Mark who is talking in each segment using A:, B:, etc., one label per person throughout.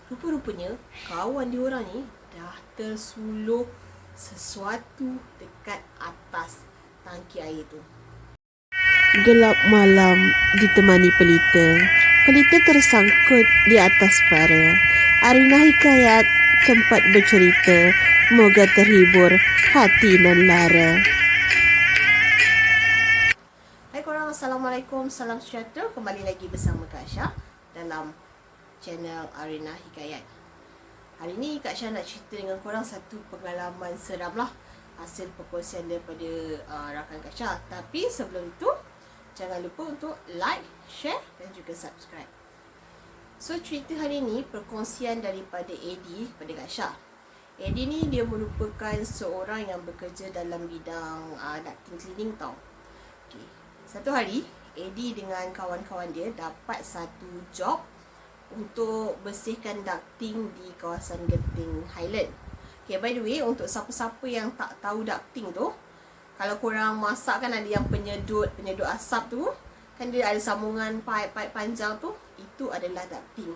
A: Rupa-rupanya kawan dia orang ni dah tersuluh sesuatu dekat atas tangki air tu. Gelap malam ditemani pelita. Pelita tersangkut di atas para. Arina Hikayat tempat bercerita. Moga terhibur hati dan lara. Hai korang, Assalamualaikum, salam sejahtera. Kembali lagi bersama Kak Syah dalam channel Arina Hikayat. Hari ni Kak Syah nak cerita dengan korang satu pengalaman seram lah, hasil perkongsian daripada rakan Kak Syah. Tapi sebelum itu, jangan lupa untuk like, share dan juga subscribe. So cerita hari ni perkongsian daripada Eddie kepada Kak Syah. Eddie ni dia merupakan seorang yang bekerja dalam bidang ducting cleaning tau. Okay. Satu hari, Eddie dengan kawan-kawan dia dapat satu job untuk bersihkan ducting di kawasan Genting Highland. Okay, by the way, untuk siapa-siapa yang tak tahu ducting tu, kalau korang masak kan ada yang penyedut asap tu, kan dia ada sambungan pipe panjang tu, itu adalah ducting.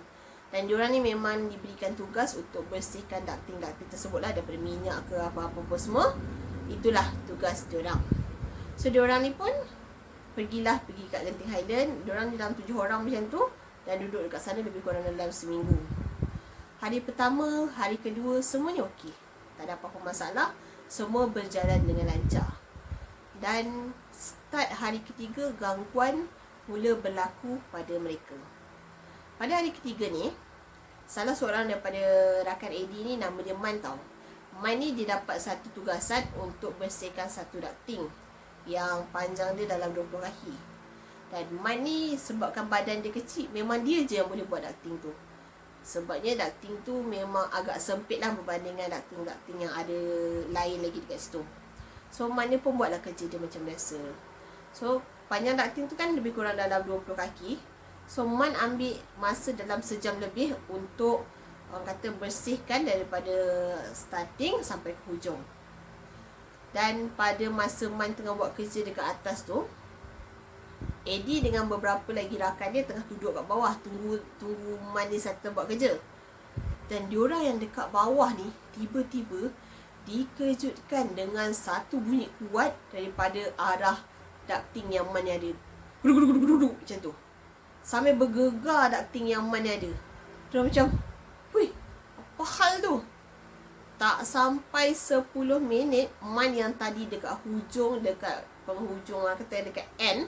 A: Dan diorang ni memang diberikan tugas untuk bersihkan ducting tersebut lah, daripada minyak ke apa-apa pun semua. Itulah tugas diorang. So diorang ni pun pergi kat Genting Highland. Diorang ni dalam 7 orang macam tu, dan duduk dekat sana lebih kurang dalam seminggu. Hari pertama, hari kedua, semuanya okey. Tak ada apa-apa masalah. Semua berjalan dengan lancar. Dan start hari ketiga, gangguan mula berlaku pada mereka. Pada hari ketiga ni, salah seorang daripada rakan Eddie ni, nama dia Man tau. Man ni dia dapat satu tugasan untuk bersihkan satu ducting yang panjang dia dalam 20 kaki. Dan Man ni sebabkan badan dia kecil, memang dia je yang boleh buat ducting tu. Sebabnya ducting tu memang agak sempit lah berbandingkan ducting yang ada lain lagi dekat situ. So Man ni pun buatlah kerja dia macam biasa. So panjang ducting tu kan lebih kurang dalam 20 kaki. So Man ambil masa dalam sejam lebih untuk orang kata bersihkan daripada starting sampai ke hujung. Dan pada masa Man tengah buat kerja dekat atas tu, Eddie dengan beberapa lagi rakan dia tengah duduk kat bawah tunggu Man ni settle buat kerja. Dan diorang yang dekat bawah ni tiba-tiba dikejutkan dengan satu bunyi kuat daripada arah ducting yang Man ni ada. Guduk macam tu. Sambil bergegar ducting yang Man ni ada. Diorang macam, "Wih, apa hal tu?" Tak sampai 10 minit, Man yang tadi dekat penghujung kata dekat end,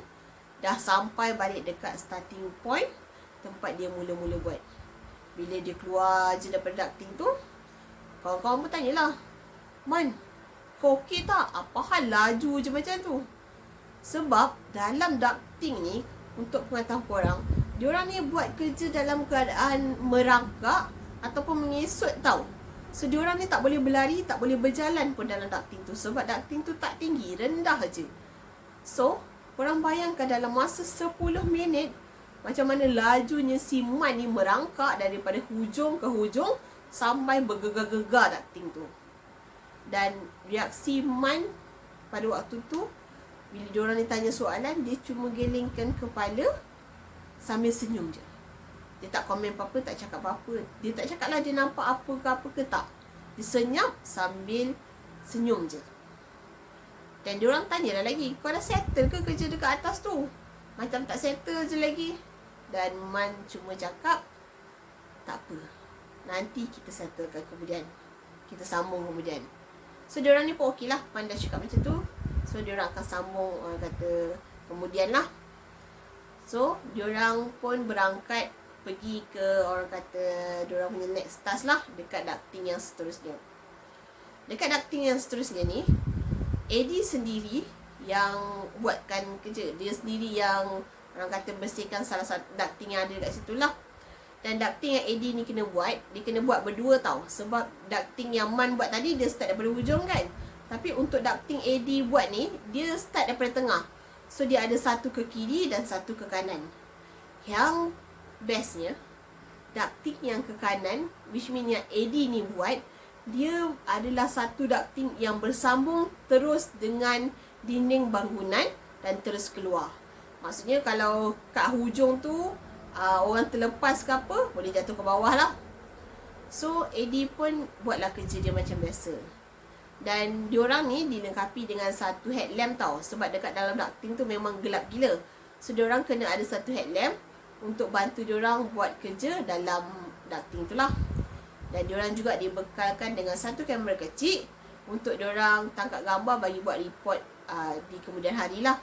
A: dah sampai balik dekat starting point tempat dia mula-mula buat. Bila dia keluar je daripada ducting tu, kawan-kawan pun tanyalah, "Man, kau okey tak? Apa hal laju je macam tu?" Sebab dalam ducting ni, untuk pengetahuan korang, diorang ni buat kerja dalam keadaan merangkak ataupun mengesut tau. So diorang ni tak boleh berlari, tak boleh berjalan pun dalam ducting tu. Sebab ducting tu tak tinggi, rendah je. So korang bayangkan dalam masa 10 minit macam mana lajunya si Man ni merangkak daripada hujung ke hujung sampai bergegar-gegar ducting tu. Dan reaksi Man pada waktu tu, bila diorang ni tanya soalan, dia cuma gelengkan kepala sambil senyum je. Dia tak komen apa-apa, tak cakap apa-apa. Dia tak cakap lah dia nampak apa ke tak. Dia senyap sambil senyum je. Dan diorang tanyalah lagi, "Kau dah settle ke kerja dekat atas tu?" Macam tak settle je lagi. Dan Man cuma cakap, "Tak apa, nanti kita settlekan kemudian. Kita sambung kemudian." So diorang ni pun okey lah, Man dah cakap macam tu. So diorang akan sambung kata kemudian lah. So diorang pun berangkat pergi ke orang kata diorang punya next task lah, dekat ducting yang seterusnya. Dekat ducting yang seterusnya ni, Eddie sendiri yang buatkan kerja. Dia sendiri yang orang kata bersihkan salah satu ducting yang ada kat situ lah. Dan ducting yang Eddie ni kena buat, dia kena buat berdua tau. Sebab ducting yang Man buat tadi, dia start daripada hujung kan. Tapi untuk ducting Eddie buat ni, dia start daripada tengah. So dia ada satu ke kiri dan satu ke kanan. Yang bestnya, ducting yang ke kanan, which mean yang Eddie ni buat, dia adalah satu ducting yang bersambung terus dengan dinding bangunan dan terus keluar. Maksudnya kalau kat hujung tu orang terlepas ke apa, boleh jatuh ke bawah lah. So AD pun buatlah kerja dia macam biasa. Dan diorang ni dilengkapi dengan satu headlamp tau. Sebab dekat dalam ducting tu memang gelap gila. So diorang kena ada satu headlamp untuk bantu diorang buat kerja dalam ducting tu lah. Dan diorang juga dibekalkan dengan satu kamera kecil untuk diorang tangkap gambar bagi buat report di kemudian hari lah.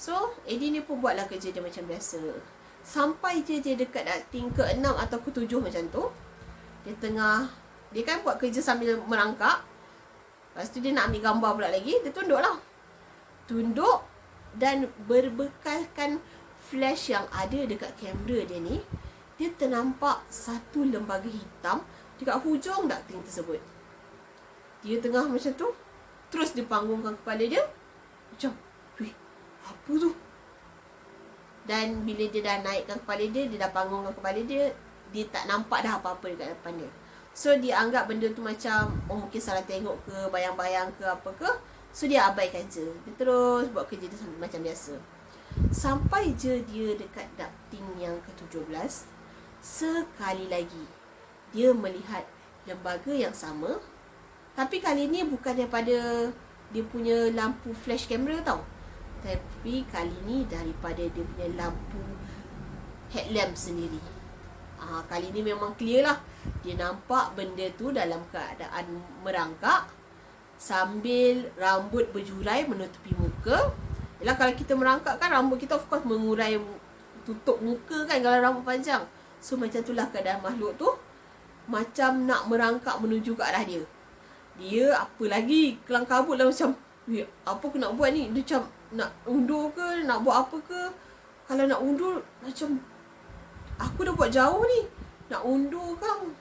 A: So AD ni pun buatlah kerja dia macam biasa. Sampai je dia dekat ducting ke-6 atau ke-7 macam tu, dia kan buat kerja sambil merangkak. Lepas tu dia nak ambil gambar pula lagi. Dia tunduk lah. Tunduk dan berbekalkan flash yang ada dekat kamera dia ni, dia ternampak satu lembaga hitam dekat hujung ducting tersebut. Dia tengah macam tu, terus dia panggungkan kepala dia. Macam, weh, apa tu? Dan bila dia dah naikkan kepala dia dah panggungkan kepala dia, dia tak nampak dah apa-apa dekat depan dia. So dia anggap benda tu macam, mungkin salah tengok ke, bayang-bayang ke apa ke. So dia abaikan je. Dia terus buat kerja dia macam biasa. Sampai je dia dekat ducting yang ke-17, sekali lagi dia melihat lembaga yang sama. Tapi kali ni bukan daripada dia punya lampu flash kamera tau. Tapi kali ni daripada dia punya lampu headlamp sendiri. Kali ni memang clear lah. Dia nampak benda tu dalam keadaan merangkak sambil rambut berjurai menutupi muka. Yalah, kalau kita merangkak kan rambut kita of course mengurai, tutup muka kan kalau rambut panjang. So macam itulah keadaan makhluk tu, macam nak merangkak menuju ke arah dia. Dia apa lagi kelang kabut lah, macam, apa aku nak buat ni? Dia macam nak undur ke, nak buat apa ke. Kalau nak undur, macam aku dah buat jauh ni, nak undur kan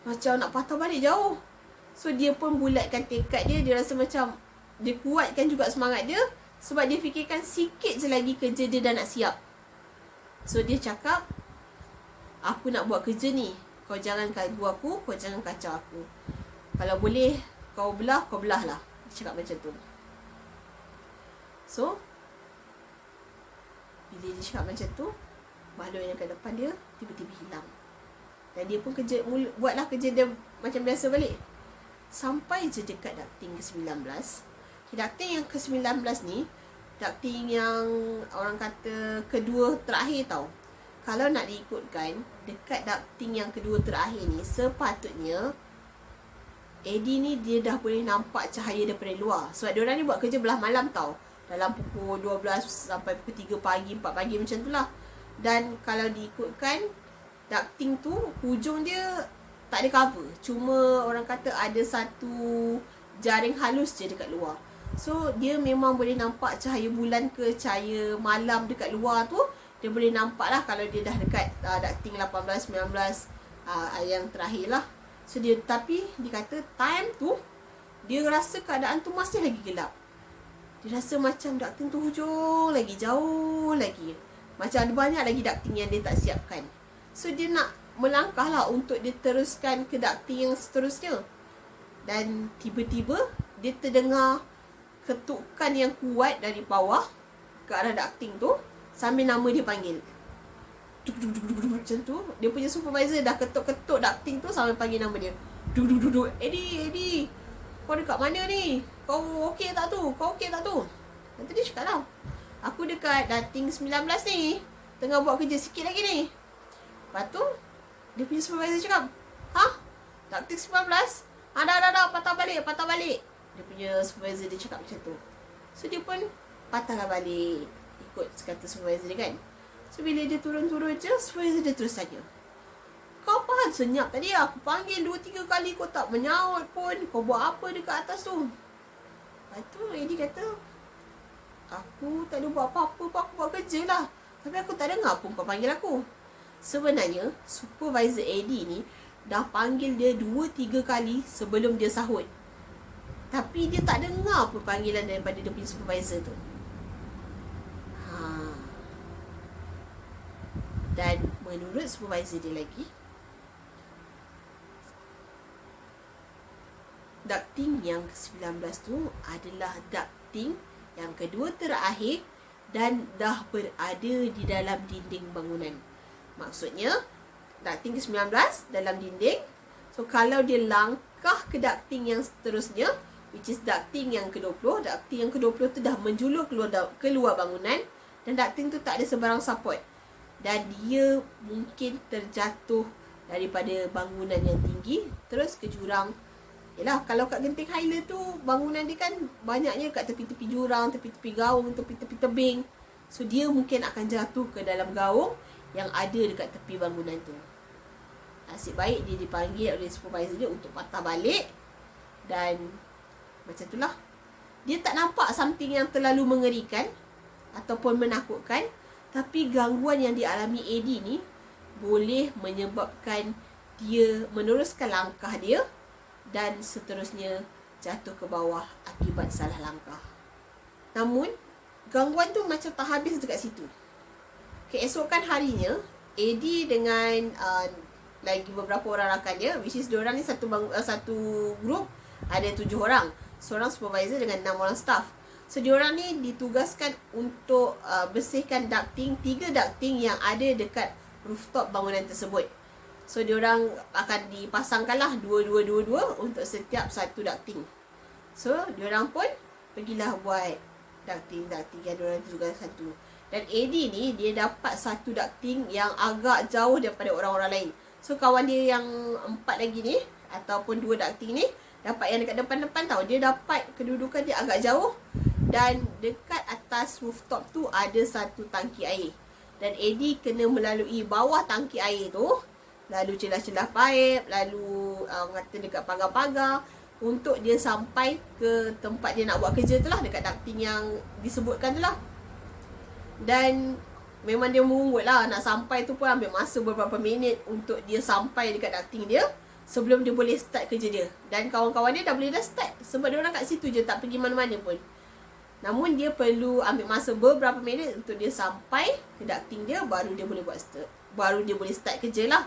A: macam nak patah balik jauh. So dia pun bulatkan tekad dia. Dia rasa macam dia kuatkan juga semangat dia, sebab dia fikirkan sikit je lagi kerja dia dah nak siap. So dia cakap, aku nak buat kerja ni, kau jangan ganggu aku, kau jangan kacau aku. Kalau boleh kau belah lah. Dia cakap macam tu. So bila dia cakap macam tu, makhluk yang kat depan dia tiba-tiba hilang. Dan dia pun buatlah kerja dia macam biasa balik. Sampai je dekat ducting ke-19. Ducting yang ke-19 ni, ducting yang orang kata kedua terakhir tau. Kalau nak diikutkan, dekat ducting yang kedua terakhir ni, sepatutnya AD ni dia dah boleh nampak cahaya daripada luar. Sebab diorang ni buat kerja belah malam tau. Dalam pukul 12 sampai pukul 3 pagi, 4 pagi macam tu lah. Dan kalau diikutkan, ducting tu hujung dia tak ada cover. Cuma orang kata ada satu jaring halus je dekat luar. So dia memang boleh nampak cahaya bulan ke cahaya malam dekat luar tu. Dia boleh nampak lah kalau dia dah dekat ducting 18, 19 yang terakhir lah. So dia, tapi dia kata time tu dia rasa keadaan tu masih lagi gelap. Dia rasa macam ducting tu hujung lagi, jauh lagi. Macam ada banyak lagi ducting yang dia tak siapkan. So dia nak melangkah lah untuk dia teruskan ke ducting yang seterusnya. Dan tiba-tiba dia terdengar ketukan yang kuat dari bawah ke arah ducting tu, sambil nama dia panggil. Macam tu. Dia punya supervisor dah ketuk-ketuk ducting tu sambil panggil nama dia. Eddie, kau dekat mana ni? Kau okey tak tu? Nanti dia cakap lah, aku dekat ducting 19 ni, tengah buat kerja sikit lagi ni. Lepas tu dia punya supervisor cakap, ducting 19? Dah, patah balik. Dia punya supervisor dia cakap macam tu. So dia pun patahlah balik, ikut kata supervisor dia kan. So bila dia turun-turun je, supervisor dia terus tanya, kau apa hal senyap tadi? Aku panggil 2-3 kali kau tak menyaut pun. Kau buat apa dekat atas tu? Lepas tu Eddie kata, aku tak ada buat apa-apa pun, aku buat kerja lah. Tapi aku tak dengar pun kau panggil aku. Sebenarnya supervisor Eddie ni dah panggil dia 2-3 kali sebelum dia sahut. Tapi dia tak dengar pun panggilan daripada dia punya supervisor tu. Dan menurut supervisor dia lagi, ducting yang ke-19 tu adalah ducting yang kedua terakhir dan dah berada di dalam dinding bangunan. Maksudnya ducting ke-19 dalam dinding. So So kalau dia langkah ke ducting yang seterusnya, which is ducting yang ke-20, ducting yang ke-20 tu dah menjulur keluar bangunan, dan ducting tu tak ada sebarang support, dan dia mungkin terjatuh daripada bangunan yang tinggi terus ke jurang. Yalah, kalau kat Genting Highland tu bangunan dia kan banyaknya kat tepi-tepi jurang, tepi-tepi gaung, tepi-tepi tebing. So dia mungkin akan jatuh ke dalam gaung yang ada dekat tepi bangunan tu. Nasib baik dia dipanggil oleh supervisor dia untuk patah balik, dan macam itulah. Dia tak nampak something yang terlalu mengerikan ataupun menakutkan, tapi gangguan yang dialami AD ni boleh menyebabkan dia meneruskan langkah dia dan seterusnya jatuh ke bawah akibat salah langkah. Namun, gangguan tu macam tak habis dekat situ. Keesokan harinya, AD dengan lagi beberapa orang rakan dia, which is diorang ni satu group ada 7 orang. Seorang supervisor dengan 6 orang staff. So diorang ni ditugaskan untuk bersihkan ducting, 3 ducting yang ada dekat rooftop bangunan tersebut. So diorang akan dipasangkanlah 2-2 untuk setiap satu ducting. So diorang pun pergilah buat ducting yang diorang tugaskan tu. Dan AD ni dia dapat satu ducting yang agak jauh daripada orang-orang lain. So kawan dia yang 4 lagi ni ataupun 2 ducting ni dapat yang dekat depan-depan tau. Dia dapat kedudukan dia agak jauh, dan dekat atas rooftop tu ada satu tangki air. Dan AD kena melalui bawah tangki air tu, lalu celah-celah paip, lalu kata dekat pagar-pagar untuk dia sampai ke tempat dia nak buat kerja tu lah, dekat ducting yang disebutkan tu lah. Dan memang dia merungut lah, nak sampai tu pun ambil masa beberapa minit untuk dia sampai dekat ducting dia sebelum dia boleh start kerja dia. Dan kawan-kawan dia dah boleh start sebab dia orang kat situ je, tak pergi mana-mana pun. Namun dia perlu ambil masa beberapa minit untuk dia sampai ke ducting dia, baru dia boleh start kerja lah.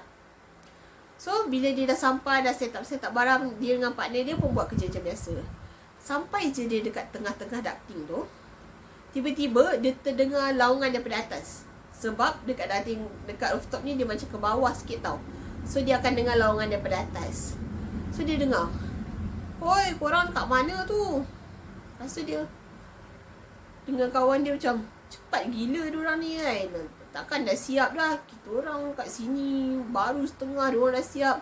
A: So bila dia dah sampai, dah set up barang, dia dengan partner dia pun buat kerja macam biasa. Sampai je dia dekat tengah-tengah ducting tu, tiba-tiba dia terdengar laungan daripada atas. Sebab dekat rooftop ni dia macam ke bawah sikit tau. So dia akan dengar laungan daripada atas. So dia dengar, "Oi, korang kat mana tu?" Lepas tu dia dengan kawan dia macam, cepat gila diorang ni kan. Takkan dah siap dah, kita orang kat sini baru setengah, diorang dah siap.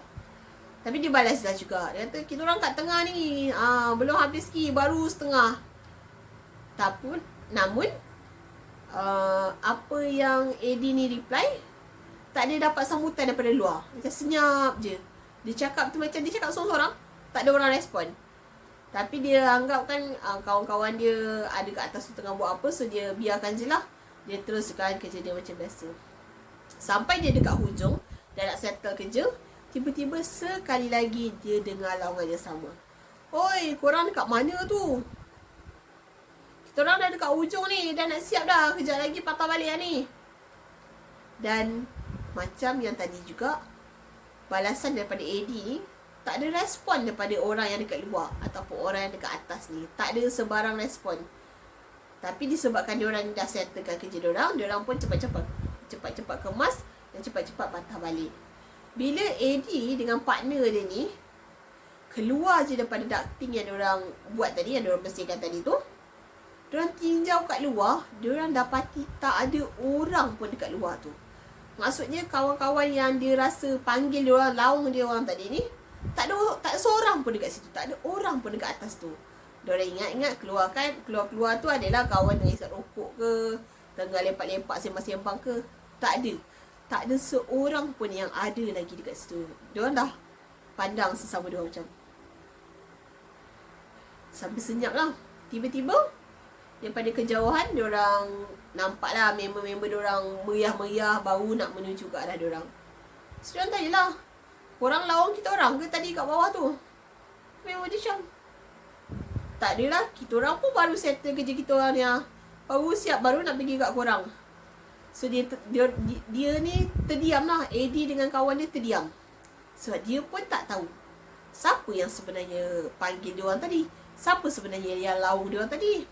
A: Tapi dia balas dah juga. Dia kata, kita orang kat tengah ni, belum habis lagi, baru setengah. Namun apa yang AD ni reply, tak ada dapat sambutan daripada luar. Macam senyap je. Dia cakap tu macam dia cakap sorang-sorang, tak ada orang respon. Tapi dia anggap kan kawan-kawan dia ada kat atas tu tengah buat apa, so dia biarkan je lah. Dia teruskan kerja dia macam biasa. Sampai dia dekat hujung dan nak settle kerja, tiba-tiba sekali lagi dia dengar laungan yang sama. "Oi, korang dekat mana tu? Kita orang dah dekat hujung ni, dah nak siap dah, kejap lagi patah balik lah ni." Dan macam yang tadi juga, balasan daripada AD ni tak ada respon daripada orang yang dekat luar ataupun orang yang dekat atas ni. Tak ada sebarang respon. Tapi disebabkan diorang dah settlekan kerja diorang pun cepat-cepat kemas dan cepat-cepat patah balik. Bila AD dengan partner dia ni keluar je daripada ducting yang diorang buat tadi, yang diorang bersihkan tadi tu, diorang tinjau kat luar, diorang dapati tak ada orang pun dekat luar tu. Maksudnya kawan-kawan yang dia rasa panggil diorang, laung dia orang tadi ni, tak ada seorang pun dekat situ, tak ada orang pun dekat atas tu. Diorang ingat-ingat keluar tu adalah kawan yang isap rokok ke, tengah lepak-lepak sembang-sembang ke. Tak ada seorang pun yang ada lagi dekat situ. Diorang dah pandang sesama diorang macam sambil senyap lah. Tiba-tiba daripada kejauhan diorang nampak lah member-member diorang meriah-meriah baru nak menuju ke arah diorang. So diorang tanyalah, "Korang lawan kita orang ke tadi kat bawah tu?" Member dia macam, "Tak adalah, kita orang pun baru settle kerja kita orang ni, baru siap, baru nak pergi kat korang." So dia ni terdiam lah. AD dengan kawan dia terdiam sebab dia pun tak tahu siapa yang sebenarnya panggil dia orang tadi, siapa sebenarnya yang laung dia orang tadi.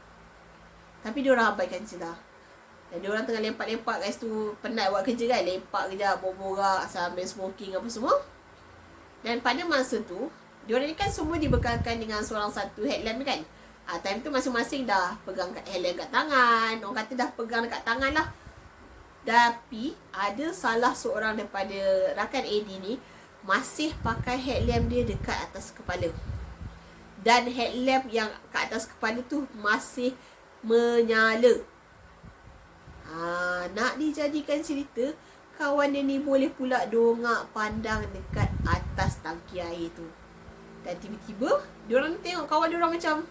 A: Tapi dia orang abaikan je lah. Dan dia orang tengah lepak-lepak kat situ, penat buat kerja kan, lepak kejap, borak sambil smoking apa semua. Dan pada masa tu, diorang ni kan semua dibekalkan dengan seorang satu headlamp kan. Time tu masing-masing dah pegang headlamp kat tangan. Orang kata dah pegang dekat tangan lah. Tapi ada salah seorang daripada rakan AD ni masih pakai headlamp dia dekat atas kepala. Dan headlamp yang kat atas kepala tu masih menyala. Nak dijadikan cerita, kawan dia ni boleh pula dongak pandang dekat atas tangki air tu. Dan tiba-tiba diorang tengok kawan diorang macam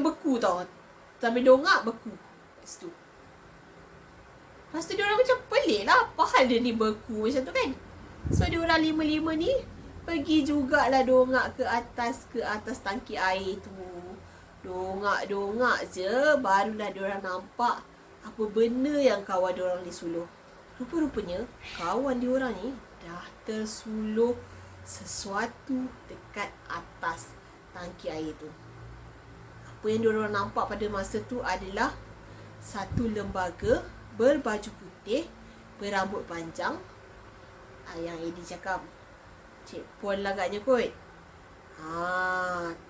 A: beku tau. Sambil dongak beku Lepas tu diorang macam pelik lah, apa hal dia ni beku macam tu kan. So diorang lima-lima ni pergi jugalah dongak ke atas tangki air tu. Dongak je, barulah diorang nampak apa benda yang kawan diorang disuluh. Rupa-rupanya kawan diorang ni dah tersuluh sesuatu dekat atas tangki air tu. Apa yang diorang nampak pada masa tu adalah satu lembaga berbaju putih, berambut panjang. Yang Eddie cakap, Cik Puan lah agaknya kot.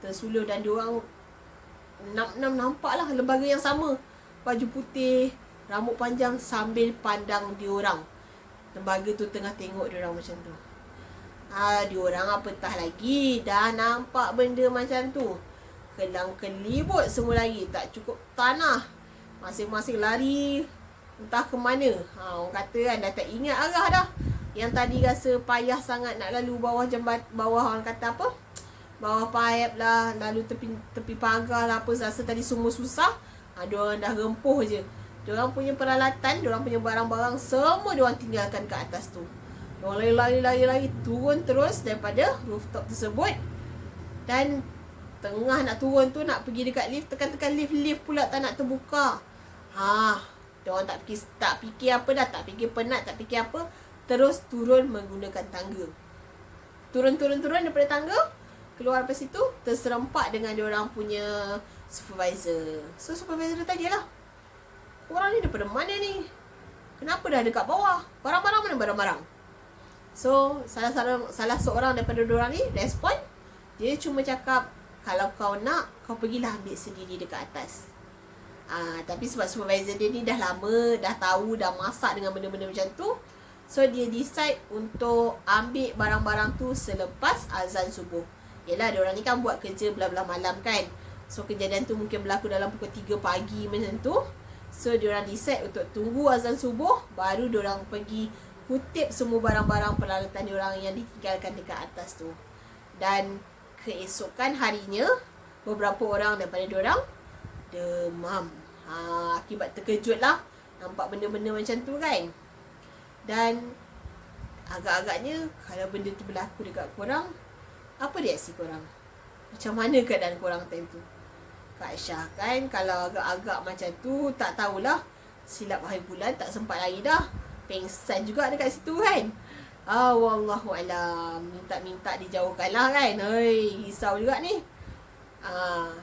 A: Tersuluh dan diorang nampak lah lembaga yang sama, baju putih, rambut panjang, sambil pandang diorang. Lembaga tu tengah tengok diorang macam tu. Diorang apatah lagi dah nampak benda macam tu, kelang kelibut semua lagi, tak cukup tanah. Masing-masing lari entah ke mana. Orang kata kan dah tak ingat arah dah. Yang tadi rasa payah sangat nak lalu bawah orang kata apa? Bawah paip lah, lalu tepi pagar lah apa, rasa tadi semua susah. Diorang dah rempuh je. Diorang punya peralatan, diorang punya barang-barang semua diorang tinggalkan kat atas tu. Diorang lari turun terus daripada rooftop tersebut. Dan tengah nak turun tu, nak pergi dekat lift, tekan-tekan lift pula tak nak terbuka. Diorang tak fikir apa dah, tak fikir penat, tak fikir apa, terus turun menggunakan tangga. Turun daripada tangga, keluar dari situ, terserempak dengan diorang punya supervisor. So supervisor dia tanyalah, korang ni daripada mana ni? Kenapa dah dekat bawah? Barang-barang mana barang-barang? So salah seorang daripada diorang ni respon. Dia cuma cakap, kalau kau nak, kau pergilah ambil sendiri dekat atas. Tapi sebab supervisor dia ni dah lama, dah tahu, dah masak dengan benda-benda macam tu, so dia decide untuk ambil barang-barang tu selepas azan subuh. Yelah, diorang ni kan buat kerja belah-belah malam kan. So kejadian tu mungkin berlaku dalam pukul 3 pagi macam tu. So diorang decide untuk tunggu azan subuh, baru diorang pergi kutip semua barang-barang peralatan diorang yang ditinggalkan dekat atas tu. Dan keesokan harinya, beberapa orang daripada diorang demam. Akibat terkejut lah nampak benda-benda macam tu kan. Dan agak-agaknya kalau benda tu berlaku dekat korang, apa reaksi korang? Macam mana keadaan korang time tu? Kak Syah kan, kalau agak-agak macam tu, tak tahulah, silap hari bulan tak sempat lagi dah, pengsan juga dekat situ kan. Wallahualam, minta dijauhkan lah kan. Risau juga ni.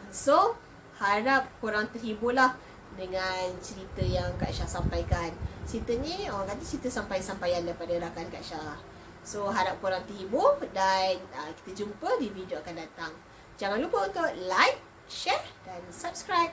A: So harap korang terhibur lah dengan cerita yang Kak Syah sampaikan. Cerita ni orang kata cerita sampai-sampaian daripada rakan Kak Syah. So harap korang terhibur, dan kita jumpa di video akan datang. Jangan lupa untuk like, share dan subscribe.